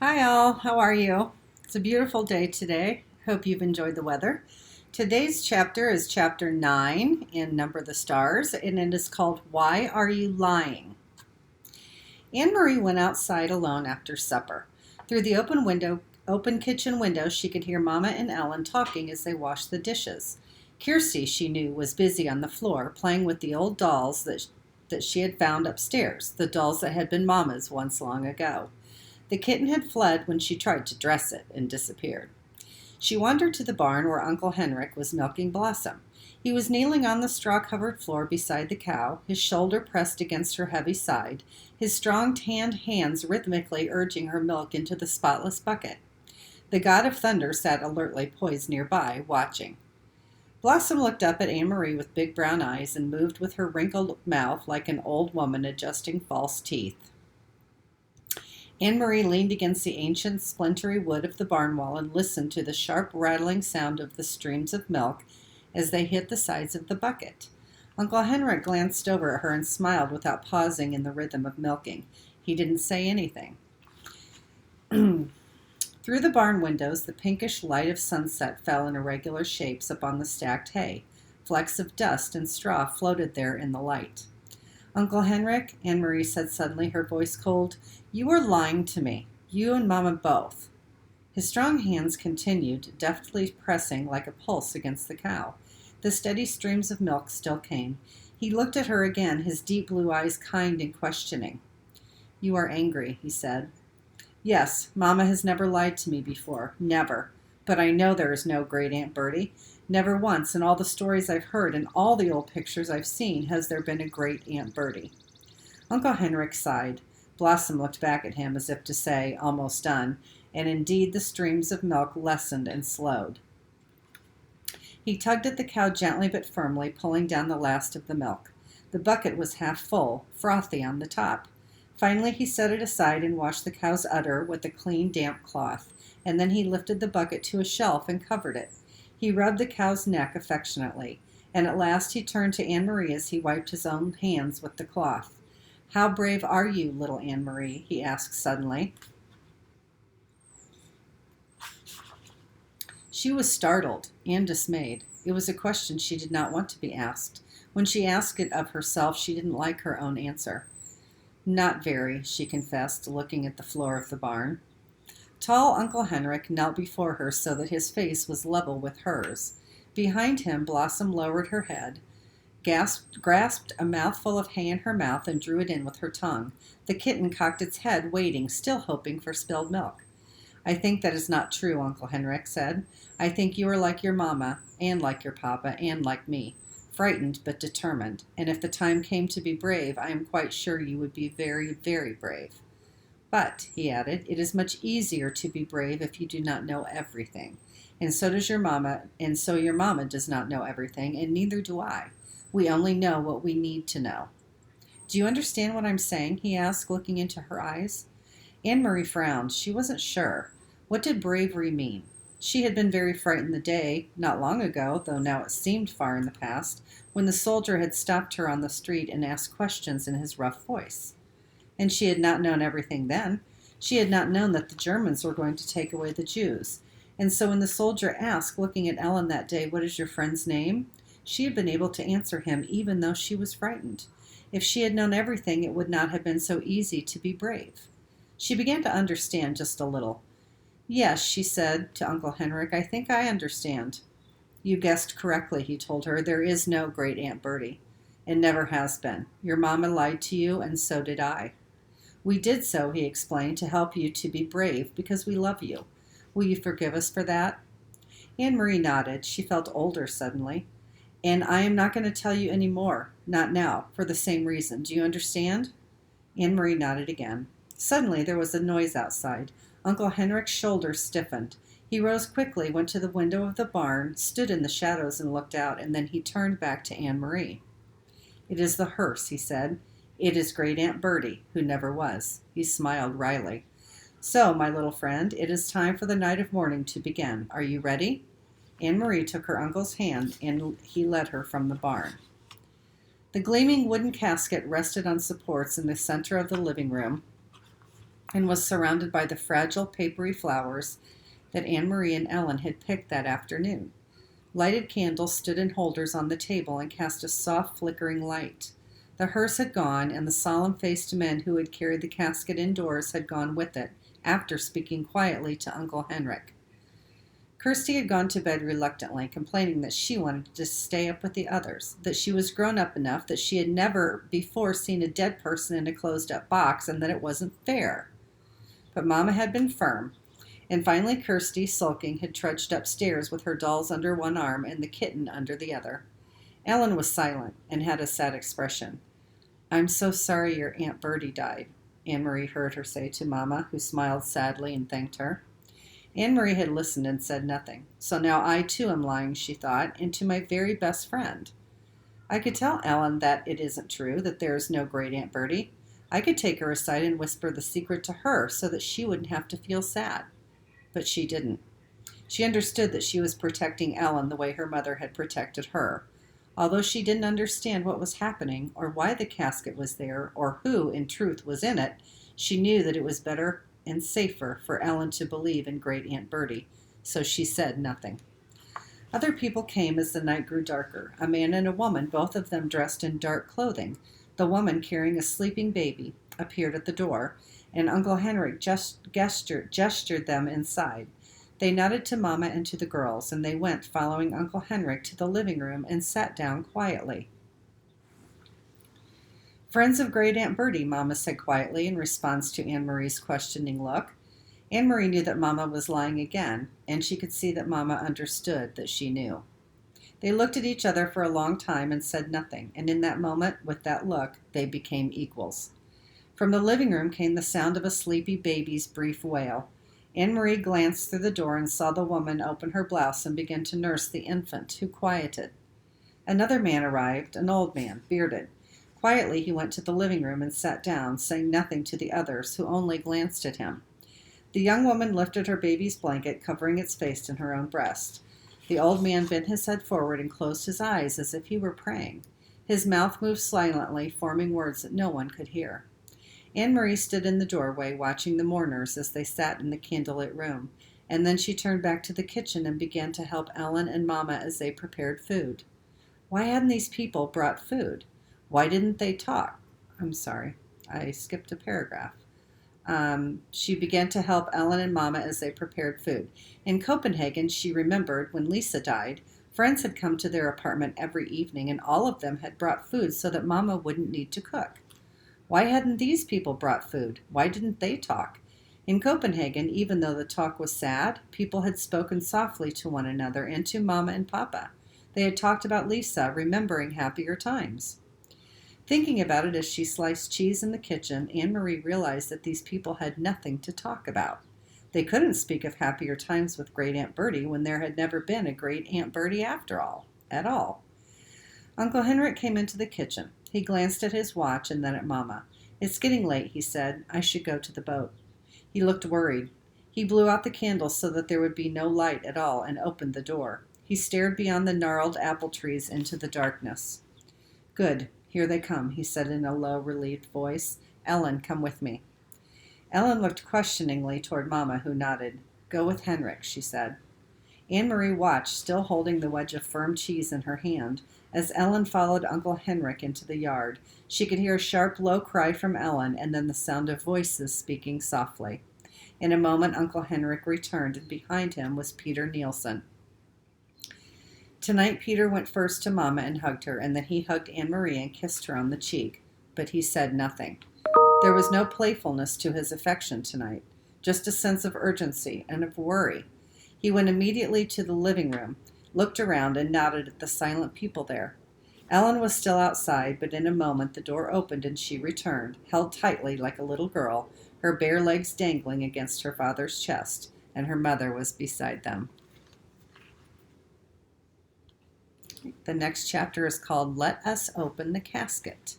Hi, all. How are you? It's a beautiful day today. Hope you've enjoyed the weather. Today's chapter is chapter 9 in Number the Stars, and it is called Why Are You Lying? Anne Marie went outside alone after supper. Through the open kitchen window, she could hear Mama and Ellen talking as they washed the dishes. Kirsty, she knew, was busy on the floor playing with the old dolls that she had found upstairs, the dolls that had been Mama's once long ago. The kitten had fled when she tried to dress it and disappeared. She wandered to the barn where Uncle Henrik was milking Blossom. He was kneeling on the straw-covered floor beside the cow, his shoulder pressed against her heavy side, his strong tanned hands rhythmically urging her milk into the spotless bucket. The god of thunder sat alertly poised nearby, watching. Blossom looked up at Anne Marie with big brown eyes and moved with her wrinkled mouth like an old woman adjusting false teeth. Anne Marie leaned against the ancient splintery wood of the barn wall and listened to the sharp rattling sound of the streams of milk as they hit the sides of the bucket. Uncle Henrik glanced over at her and smiled without pausing in the rhythm of milking. He didn't say anything. Through the barn windows, the pinkish light of sunset fell in irregular shapes upon the stacked hay. Flecks of dust and straw floated there in the light. Uncle Henrik, Anne Marie said suddenly, her voice cold, "You are lying to me. You and Mama both." His strong hands continued, deftly pressing like a pulse against the cow. The steady streams of milk still came. He looked at her again, his deep blue eyes kind and questioning. "You are angry," he said. "Yes, Mama has never lied to me before. Never. But I know there is no great Aunt Bertie. Never once in all the stories I've heard and all the old pictures I've seen has there been a great Aunt Bertie." Uncle Henrik sighed. Blossom looked back at him as if to say, "Almost done," and indeed the streams of milk lessened and slowed. He tugged at the cow gently but firmly, pulling down the last of the milk. The bucket was half full, frothy on the top. Finally he set it aside and washed the cow's udder with a clean, damp cloth, and then he lifted the bucket to a shelf and covered it. He rubbed the cow's neck affectionately, and at last he turned to Anne Marie as he wiped his own hands with the cloth. "How brave are you, little Anne Marie?" he asked suddenly. She was startled and dismayed. It was a question she did not want to be asked. When she asked it of herself, she didn't like her own answer. "Not very," she confessed, looking at the floor of the barn. Tall Uncle Henrik knelt before her so that his face was level with hers. Behind him, Blossom lowered her head, grasped a mouthful of hay in her mouth, and drew it in with her tongue. The kitten cocked its head, waiting, still hoping for spilled milk. "I think that is not true," Uncle Henrik said. "I think you are like your Mama, and like your Papa, and like me, frightened but determined, and if the time came to be brave, I am quite sure you would be very, very brave. But," he added, "it is much easier to be brave if you do not know everything. And so does your Mama, and so your Mama does not know everything, and neither do I. We only know what we need to know." "Do you understand what I'm saying?" he asked, looking into her eyes. Anne Marie frowned. She wasn't sure. What did bravery mean? She had been very frightened the day, not long ago, though now it seemed far in the past, when the soldier had stopped her on the street and asked questions in his rough voice. And she had not known everything then. She had not known that the Germans were going to take away the Jews. And so when the soldier asked, looking at Ellen that day, "What is your friend's name?" she had been able to answer him even though she was frightened. If she had known everything, it would not have been so easy to be brave. She began to understand just a little. "Yes," she said to Uncle Henrik, "I think I understand." "You guessed correctly," he told her. "There is no great Aunt Bertie. And never has been. Your Mama lied to you, and so did I. We did so," he explained, "to help you to be brave because we love you. Will you forgive us for that?" Anne Marie nodded. She felt older suddenly. "And I am not going to tell you any more. Not now, for the same reason. Do you understand?" Anne Marie nodded again. Suddenly there was a noise outside. Uncle Henrik's shoulders stiffened. He rose quickly, went to the window of the barn, stood in the shadows and looked out, and then he turned back to Anne Marie. "It is the hearse," he said. "It is great Aunt Bertie, who never was." He smiled wryly. "So, my little friend, it is time for the night of mourning to begin. Are you ready?" Anne Marie took her uncle's hand, and he led her from the barn. The gleaming wooden casket rested on supports in the center of the living room, and was surrounded by the fragile, papery flowers that Anne Marie and Ellen had picked that afternoon. Lighted candles stood in holders on the table and cast a soft, flickering light. The hearse had gone, and the solemn-faced men who had carried the casket indoors had gone with it, after speaking quietly to Uncle Henrik. Kirsty had gone to bed reluctantly, complaining that she wanted to stay up with the others, that she was grown up enough, that she had never before seen a dead person in a closed-up box, and that it wasn't fair. But Mama had been firm, and finally Kirsty, sulking, had trudged upstairs with her dolls under one arm and the kitten under the other. Ellen was silent and had a sad expression. "I'm so sorry your Aunt Bertie died," Anne Marie heard her say to Mama, who smiled sadly and thanked her. Anne Marie had listened and said nothing. So now I too am lying, she thought, and to my very best friend. I could tell Ellen that it isn't true, that there is no great Aunt Bertie. I could take her aside and whisper the secret to her so that she wouldn't have to feel sad. But she didn't. She understood that she was protecting Ellen the way her mother had protected her. Although she didn't understand what was happening, or why the casket was there, or who, in truth, was in it, she knew that it was better and safer for Ellen to believe in great Aunt Bertie, so she said nothing. Other people came as the night grew darker, a man and a woman, both of them dressed in dark clothing. The woman, carrying a sleeping baby, appeared at the door, and Uncle Henrik gestured them inside. They nodded to Mama and to the girls, and they went, following Uncle Henrik, to the living room and sat down quietly. "Friends of great Aunt Bertie," Mama said quietly in response to Anne Marie's questioning look. Anne Marie knew that Mama was lying again, and she could see that Mama understood that she knew. They looked at each other for a long time and said nothing, and in that moment, with that look, they became equals. From the living room came the sound of a sleepy baby's brief wail. Anne Marie glanced through the door and saw the woman open her blouse and begin to nurse the infant, who quieted. Another man arrived, an old man, bearded. Quietly he went to the living room and sat down, saying nothing to the others, who only glanced at him. The young woman lifted her baby's blanket, covering its face in her own breast. The old man bent his head forward and closed his eyes as if he were praying. His mouth moved silently, forming words that no one could hear. Anne Marie stood in the doorway, watching the mourners as they sat in the candlelit room, and then she turned back to the kitchen and began to help Ellen and Mama as they prepared food. Why hadn't these people brought food? Why didn't they talk? I'm sorry, I skipped a paragraph. She began to help Ellen and Mama as they prepared food. In Copenhagen, she remembered, when Lisa died, friends had come to their apartment every evening, and all of them had brought food so that Mama wouldn't need to cook. Why hadn't these people brought food? Why didn't they talk? In Copenhagen, even though the talk was sad, people had spoken softly to one another and to Mama and Papa. They had talked about Lisa, remembering happier times. Thinking about it as she sliced cheese in the kitchen, Anne Marie realized that these people had nothing to talk about. They couldn't speak of happier times with great Aunt Bertie when there had never been a great Aunt Bertie after all, at all. Uncle Henrik came into the kitchen. He glanced at his watch and then at Mama. "It's getting late," he said. "I should go to the boat." He looked worried. He blew out the candles so that there would be no light at all and opened the door. He stared beyond the gnarled apple trees into the darkness. "Good. Here they come," he said in a low, relieved voice. "Ellen, come with me." Ellen looked questioningly toward Mama, who nodded. "Go with Henrik," she said. Anne Marie watched, still holding the wedge of firm cheese in her hand, as Ellen followed Uncle Henrik into the yard. She could hear a sharp, low cry from Ellen, and then the sound of voices speaking softly. In a moment, Uncle Henrik returned, and behind him was Peter Nielsen. Tonight, Peter went first to Mama and hugged her, and then he hugged Anne Marie and kissed her on the cheek. But he said nothing. There was no playfulness to his affection tonight, just a sense of urgency and of worry. He went immediately to the living room, looked around, and nodded at the silent people there. Ellen was still outside, but in a moment the door opened and she returned, held tightly like a little girl, her bare legs dangling against her father's chest, and her mother was beside them. The next chapter is called Let Us Open the Casket.